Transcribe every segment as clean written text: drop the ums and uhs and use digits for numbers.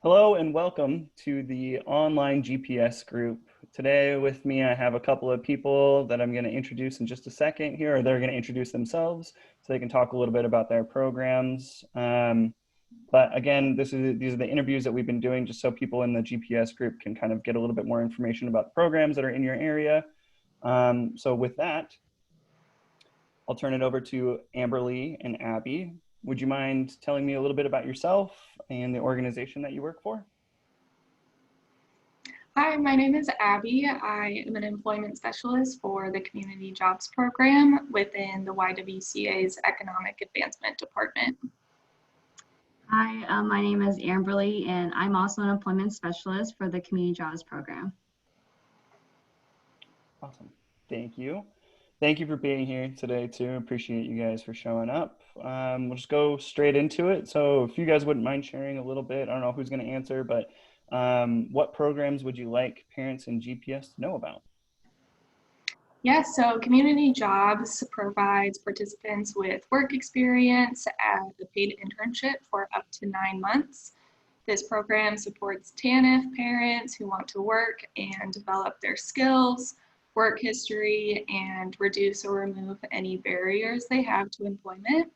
Hello and welcome to the online GPS group. Today with me, I have a couple of people that I'm going to introduce in just a second here, or they're going to introduce themselves so they can talk a little bit about their programs. But again, these are the interviews that we've been doing just so people in the GPS group can kind of get a little bit more information about the programs that are in your area. So with that, I'll turn it over to Amberly and Abby. Would you mind telling me a little bit about yourself and the organization that you work for? Hi, my name is Abby. I am an employment specialist for the Community Jobs Program within the YWCA's Economic Advancement Department. Hi, my name is Amberly, and I'm also an employment specialist for the Community Jobs Program. Awesome. Thank you. Thank you for being here today, too. Appreciate you guys for showing up. We'll just go straight into it. So if you guys wouldn't mind sharing a little bit, I don't know who's going to answer, but what programs would you like parents in GPS to know about? Yes, so Community Jobs provides participants with work experience at a paid internship for up to 9 months. This program supports TANF parents who want to work and develop their skills, work history, and reduce or remove any barriers they have to employment.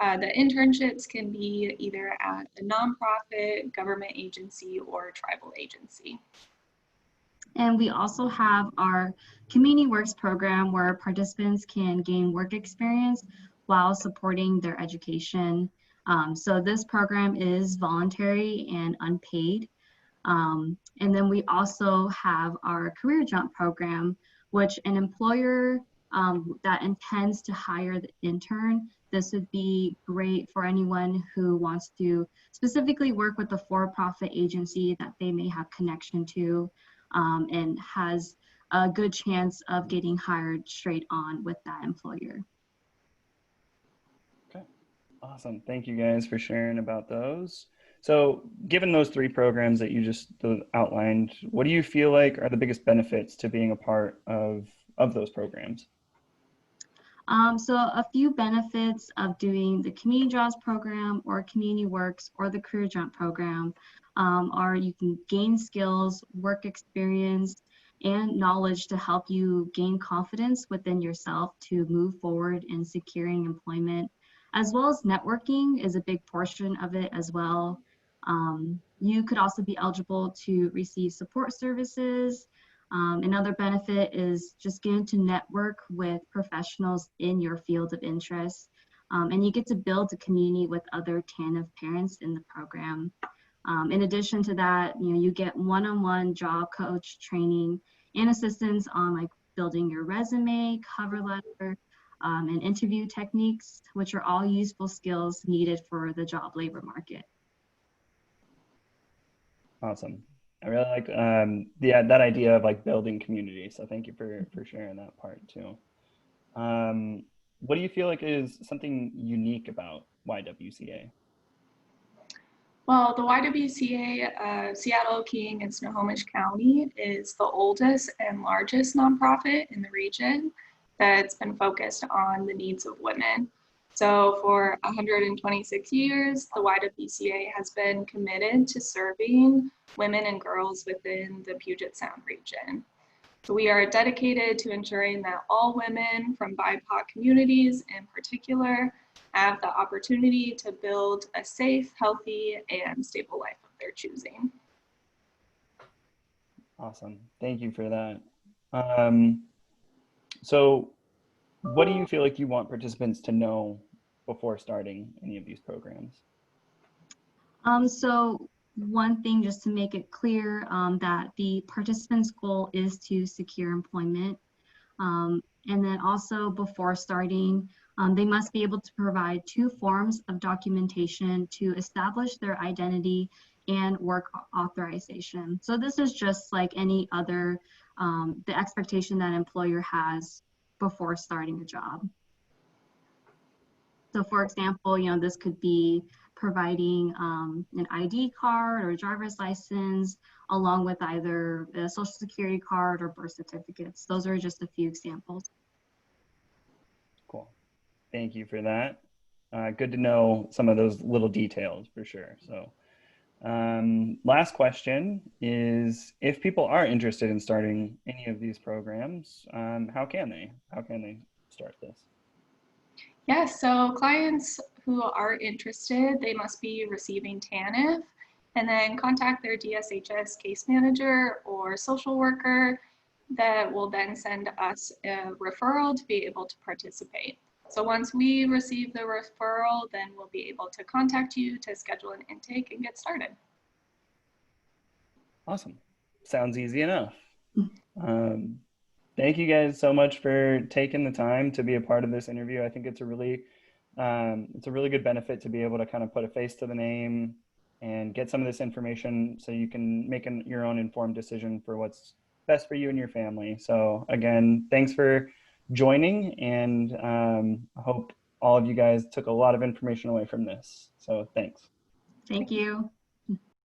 The internships can be either at a nonprofit, government agency, or tribal agency. And we also have our Community Works program where participants can gain work experience while supporting their education. So this program is voluntary and unpaid. And then we also have our Career Jump program, which an employer that intends to hire the intern, this would be great for anyone who wants to specifically work with a for-profit agency that they may have connection to and has a good chance of getting hired straight on with that employer. Okay, awesome. Thank you guys for sharing about those. So given those three programs that you just outlined, what do you feel like are the biggest benefits to being a part of those programs? So a few benefits of doing the Community Jobs program or Community Works or the Career Jump program are you can gain skills, work experience, and knowledge to help you gain confidence within yourself to move forward in securing employment, as well as networking is a big portion of it as well. You could also be eligible to receive support services. Another benefit is just getting to network with professionals in your field of interest. And you get to build a community with other TANF parents in the program. In addition to that, you get one-on-one job coach training and assistance on like building your resume, cover letter, and interview techniques, which are all useful skills needed for the job labor market. Awesome. I really like that idea of like building community. So thank you for sharing that part too. What do you feel like is something unique about YWCA? Well, the YWCA Seattle, King, and Snohomish County is the oldest and largest nonprofit in the region that's been focused on the needs of women. So for 126 years, the YWCA has been committed to serving women and girls within the Puget Sound region. So we are dedicated to ensuring that all women from BIPOC communities in particular have the opportunity to build a safe, healthy, and stable life of their choosing. Awesome. Thank you for that. So what do you feel like you want participants to know before starting any of these programs? So one thing just to make it clear that the participant's goal is to secure employment. And then also before starting, they must be able to provide 2 forms of documentation to establish their identity and work authorization. So this is just like any other, the expectation that an employer has before starting a job. So for example, this could be providing an ID card or a driver's license, along with either a social security card or birth certificates. Those are just a few examples. Cool. Thank you for that. Good to know some of those little details for sure. So Last question is, if people are interested in starting any of these programs, how can they? How can they start this? Yes, so clients who are interested, they must be receiving TANF and then contact their DSHS case manager or social worker that will then send us a referral to be able to participate. So once we receive the referral, then we'll be able to contact you to schedule an intake and get started. Awesome. Sounds easy enough. Thank you guys so much for taking the time to be a part of this interview. I think it's a really good benefit to be able to kind of put a face to the name and get some of this information so you can make your own informed decision for what's best for you and your family. So again, thanks for joining, and I hope all of you guys took a lot of information away from this. So thanks. Thank you.